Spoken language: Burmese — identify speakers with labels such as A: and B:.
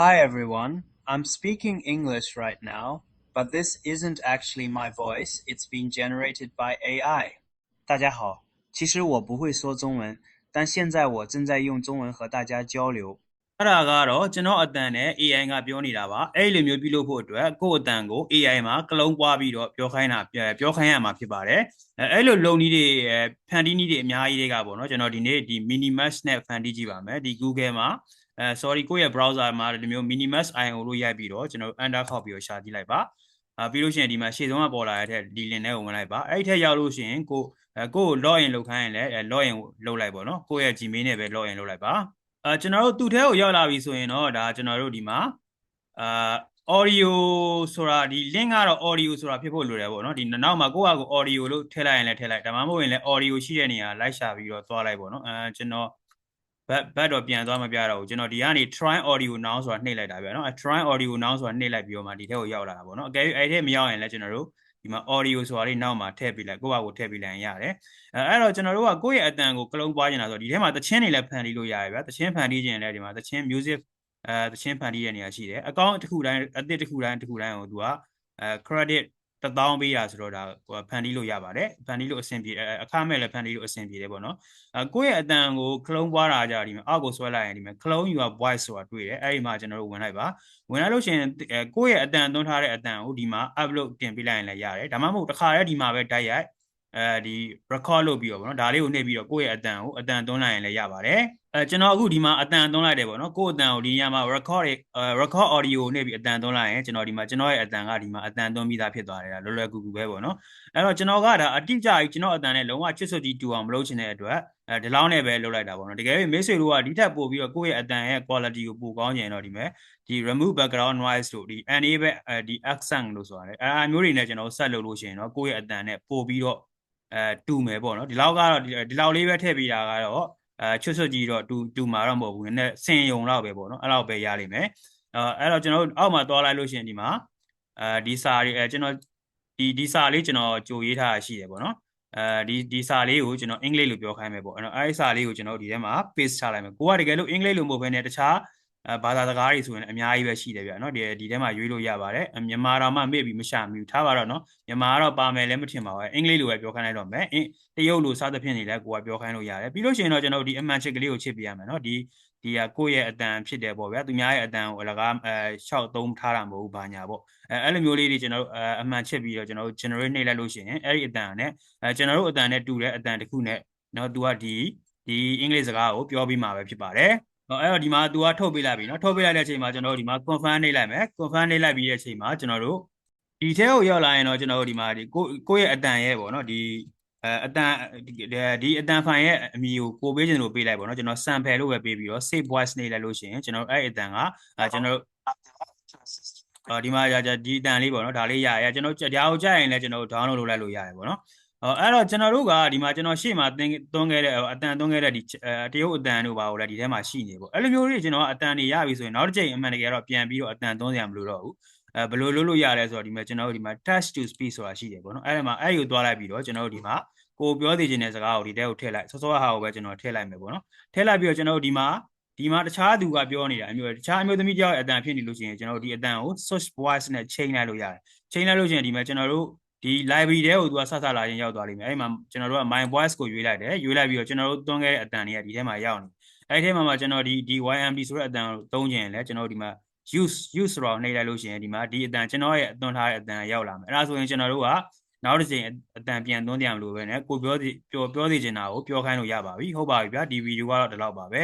A: Hi everyone, I'm speaking English right now, but this isn't actually my voice, it's been generated by AI. 大家好，其实我不会说中文，但现在我正在用中文和大家交流。
B: အဲ့ဒါကတော့ကျွန်တော်အတန်နဲ့ AI ကပြောနေတာပါအဲ့လိုမျိုးပြုလုပ်ဖို့အတွက်ကိုယ့်အတန်ကို AI မှာကလုံးပွားပြီးတော့ပြောခိုင်းရမှာဖြစ်ပါတယ်အဲ့လိုလုံနည်းတွေဖန်တီးနည်းတွေအများကြီးတွေကပေါ့နော်ကျွန်တော်ဒီနေ့ဒီ Minimax နဲ့ဖန်တီးကြည့်ပါမယ်ဒီ Google မှာsorry ကိုယ့်ရဲ့ browser မှာဒီမျိုး Minimax IO လို့ရိုက်ပြီးတော့ကျွန်တော် enter ခေါက်ပြီးတော့ရှာကြည့်လိုက်ပါပြီးလို့ရှိရင်ဒီမှာရှေ့ဆုံးကပေါ်လာတဲ့ဒီ link နဲ့ဝင်လိုက်ပါအဲ့ထက်ရောက်လို့ရှိရင်ကို login လုပ်ခိုင်းရင်လည်း login လုပ်လိုက်ပေါ့နော်ကိုယ့်ရဲ့ Gmail နဲ့ပဲ login လုပ်လိုက်ပါကျွန်တော်တို့သူ့ထဲကိုရောက်လာပြီဆိုရင်တော့ဒါကျွန်တော်တို့ဒီမှာaudio ဆိုတာဒီ link ကတော့ audio ဆိုတာဖြစ်ဖို့လိုတယ်ပေါ့နော်ဒီနောက်မှာကိုယ့်ဟာကို audio လို့ထည့်လိုက်ရင်လည်းထည့်လိုက်ဒါမှမဟုတ်ရင်လည်း audio ရှိတဲ့နေရာလိုက်ရှာပြီးတော့သွားလိုက်ပေါ့နော်ကျွန်တော်ဘတ်တော့ပြန်သွားမပြတော့ဘူးကျွန်တော်ဒီကနေ try audio now ဆိုတာနှိပ်လိုက်တာဗျာနော်try audio now ဆိုတာနှိပ်လိုက်ပြီးတော့မှဒီထဲကိုရောက်လာတာပေါ့နော်အကယ်၍အဲ့ထဲမရောက်ရင်လည်းကျွန်တော်တို့ဒီမှာ audio ဆိုတာလေးနောက်မှာထည့်ပေးလိုက်ကိုယ့်ဟာကိုထည့်ပေးလိုက်ရင်ရတယ်အဲ့တော့ကျွန်တော်တို့ကကိုယ့်ရဲ့အတန်ကိုကလုံးပွားနေတာဆိုတော့ဒီထဲမှာသချင်းတွေလည်းဖန်တီးလို့ရတယ်ဗျာသချင်းဖန်တီးခြင်းလည်းဒီမှာသချင်း music သချင်းဖန်တီးတဲ့နေရာရှိတယ်အကောင့်တစ်ခုတိုင်းအသစ်တစ်ခုတိုင်းကိုသူကcredit 1000ပေးရဆိုတော့ဒါဖန်တီးလို့ရပါတယ်ဖန်တီးလို့အဆင်ပြေအခမဲ့လည်းဖန်တီးလို့အဆင်ပြေတယ်ပေါ့နော်ကိုယ့်ရဲ့အတန်ကိုကလုံးပွားတာကြဒီမှာအောက်ကိုဆွဲလိုက်ရင်ဒီမှာ clone your voice ဆိုတာတွေ့တယ်အဲ့ဒီမှာကျွန်တော်တို့ဝင်လိုက်ပါဝင်လိုက်လို့ရှိရင်ကိုယ့်ရဲ့အတန်သွင်းထားတဲ့အတန်ကိုဒီမှာ upload တင်ပေးလိုက်ရင်လည်းရတယ်ဒါမှမဟုတ်တစ်ခါတည်းဒီမှာပဲတိုက်ရိုက်ဒီ record လုပ်ပြီးတော့ဗောနော်ဒါလေးကိုနှိပ်ပြီးတော့ကိုယ့်ရဲ့အတန်သွင်းလိုက်ရင်လည်းရပါတယ်ကျွန်တော်အခုဒီမှာအတန်သွင်းလိုက်တယ်ဗောနော်ကိုယ့်အတန်ကိုဒီညမှာ record audio ကိုနှိပ်ပြီးအတန်သွင်းလိုက်ရင်ကျွန်တော်ဒီမှာကျွန်တော်ရဲ့အတန်ကဒီမှာအတန်သွင်းပြီးသားဖြစ်သွားတယ်လွယ်လွယ်ကူကူပဲဗောနော်အဲ့တော့ကျွန်တော်ကဒါအတိအကျကြီးကျွန်တော်အတန်နဲ့လုံးဝချစ်စွတ်ကြီးတူအောင်မလုပ်ချင်တဲ့အတွက်ဒီလောက်နဲ့ပဲလုပ်လိုက်တာဗောနော်တကယ်လို့မိတ်ဆွေတို့ကဒီထက်ပိုပြီးတော့ကိုယ့်ရဲ့အတန်ရဲ့ quality ကိုပိုကောင်းချင်တော့ဒီမဲ့ဒီ remove background noise တို့ဒီ enable ဒီ accent လို့ဆိုတာလေအဲ့အမျိုးတွေနဲ့ကျွန်တော်ဆက်လုပ်လို့ရှိရင်တော့ကိုယ့်ရဲ့အတန်နဲ့ပိုပြီးတော့တူမယ်ပေါ့နော်ဒီလောက်ကတော့ဒီလောက်လေးပဲထည့်ပေးတာကတော့ချွတ်ချွတ်ကြီးတော့တူမှာတော့မဟုတ်ဘူးနည်းနည်းစင်ယုံတော့ပဲပေါ့နော်အဲ့လောက်ပဲရလိမ့်မယ်အဲ့တော့ကျွန်တော်တို့အောက်မှာသွားလိုက်လို့ရှိရင်ဒီမှာဒီစာတွေကျွန်တော်ဒီစာလေးကျွန်တော်ကြိုရေးထားတာရှိတယ်ပေါ့နော်ဒီစာလေးကိုကျွန်တော်အင်္ဂလိပ်လိုပြောခိုင်းမယ်ပေါ့အဲ့တော့အဲ့ဒီစာလေးကိုကျွန်တော်ဒီထဲမှာ paste ချလိုက်မယ်ကိုကတကယ်လို့အင်္ဂလိပ်လိုမဟုတ်ဘဲနဲ့တခြားဘာသာစကားတွေဆိုရင်အများကြီးပဲရှိတယ်ဗျာနော်ဒီထဲမှာရွေးလို့ရပါတယ်မြန်မာတော်မှမေ့ပြီးမရှာမိဘူးထားပါတော့နော်မြန်မာကတော့ပါမယ်လည်းမထင်ပါဘူးအင်္ဂလိပ်လိုပဲပြောခိုင်းလိုက်တော့မယ်တရုတ်လိုစသဖြင့်နေလဲကိုကပြောခိုင်းလို့ရတယ်ပြီးလို့ရှိရင်တော့ကျွန်တော်ဒီအမှန်ချစ်ကလေးကိုချစ်ပြရမယ်နော်ဒီကိုယ့်ရဲ့အတန်ဖြစ်တယ်ပေါ့ဗျာသူများရဲ့အတန်ကိုအလကားရှောက်သုံးထားတာမဟုတ်ဘူးဘာညာပေါ့အဲ့လိုမျိုးလေးတွေကျွန်တော်တို့အမှန်ချစ်ပြီးတော့ကျွန်တော်တို့ generate နှိပ်လိုက်လို့ရှိရင်အဲ့ဒီအတန်နဲ့ကျွန်တော်တို့အတန်နဲ့တူတဲ့အတန်တစ်ခုနဲ့နော်သူကဒီအင်္ဂလိပ်စကားကိုပြောပြီးမှာပဲဖြစ်ပါတယ်အဲ့တော့ဒီမှာသူကထုတ်ပေးလိုက်ပြီနော်ထုတ်ပေးလိုက်တဲ့အချိန်မှာကျွန်တော်တို့ဒီမှာ confirm နှိပ်လိုက်မယ် confirm နှိပ်လိုက်ပြီးတဲ့အချိန်မှာကျွန်တော်တို့ဒီထဲကိုရောက်လာရင်တော့ကျွန်တော်တို့ဒီမှာဒီကိုယ့်ရဲ့အတန်ရဲ့ပေါ့နော်ဒီအတန်ဒီအတန်ဖိုင်ရဲ့အမည်ကိုပေးခြင်းလို့ပေးလိုက်ပေါ့နော်ကျွန်တော် sample လို့ပဲပေးပြီးတော့ save voice နှိပ်လိုက်လို့ရှိရင်ကျွန်တော်အဲ့အတန်ကကျွန်တော်တို့ဒီမှာဒီအတန်လေးပေါ့နော်ဒါလေးရရကျွန်တော်ဒါကိုကြာရင်လည်းကျွန်တော်တို့ download လုပ်လိုက်လို့ရတယ်ပေါ့နော်အဲ့တော့ကျွန်တော်တို့ကဒီမှာကျွန်တော်ရှေ့မှာသွင်းခဲ့တဲ့အတန်သွင်းခဲ့တဲ့ဒီတရုတ်အတန်တို့ပါကိုလည်းဒီထဲမှာရှိနေပေါ့အဲ့လိုမျိုးတွေကျွန်တော်ကအတန်တွေရပြီဆိုရင်နောက်တစ်ချိန်အမှန်တကယ်တော့ပြန်ပြီးတော့အတန်သွင်းစရာမလိုတော့ဘူးဘယ်လိုလုပ်လို့ရလဲဆိုတော့ဒီမှာကျွန်တော်တို့ဒီမှာ touch to speak ဆိုတာရှိတယ်ပေါ့နော်အဲ့ဒီမှာအဲ့ဒီကိုသွားလိုက်ပြီးတော့ကျွန်တော်တို့ဒီမှာကိုပြောသိချင်တဲ့စကားကိုဒီထဲကိုထည့်လိုက်စောစောဟာကိုပဲကျွန်တော်ထည့်လိုက်မယ်ပေါ့နော်ထည့်လိုက်ပြီးတော့ကျွန်တော်တို့ဒီမှာတခြားသူကပြောနေတာတခြားအမျိုးသမီးတယောက်ရဲ့အတန်ဖြစ်နေလို့ရှိရင်ကျွန်တော်တို့ဒီအတန်ကို source voice နဲ့ချိန်လိုက်လို့ရတယ်ချိန်လိုက်လို့ရှိရင်ဒီမှာကျွန်တော်တို့ဒီ library ထဲကိုသူကဆက်ဆက်လာရင်ရောက်သွားလိမ့်မယ်အဲ့ဒီမှာကျွန်တော်တို့က my voice ကိုရွေးလိုက်တယ်ရွေးလိုက်ပြီးတော့ကျွန်တော်တို့သွင်းခဲ့တဲ့အတန်တွေကဒီထဲမှာရောက်နေအဲ့ဒီထဲမှာကျွန်တော်ဒီ YMB ဆိုတဲ့အတန်ကိုသုံးချင်ရင်လည်းကျွန်တော်တို့ဒီမှာ use ဆိုတော့နှိပ်လိုက်လို့ရှိရင်ဒီမှာဒီအတန်ကျွန်တော်ရဲ့အသွင်းထားတဲ့အတန်ရောက်လာမယ်အဲ့ဒါဆိုရင်ကျွန်တော်တို့ကနောက်တစ်ချိန်အတန်ပြန်သွင်းကြမလို့ပဲねကိုပြောစီချင်တာကိုပြောခိုင်းလို့ရပါပြီဟုတ်ပါပြီဗျာဒီဗီဒီယိုကတော့ဒီလောက်ပါပဲ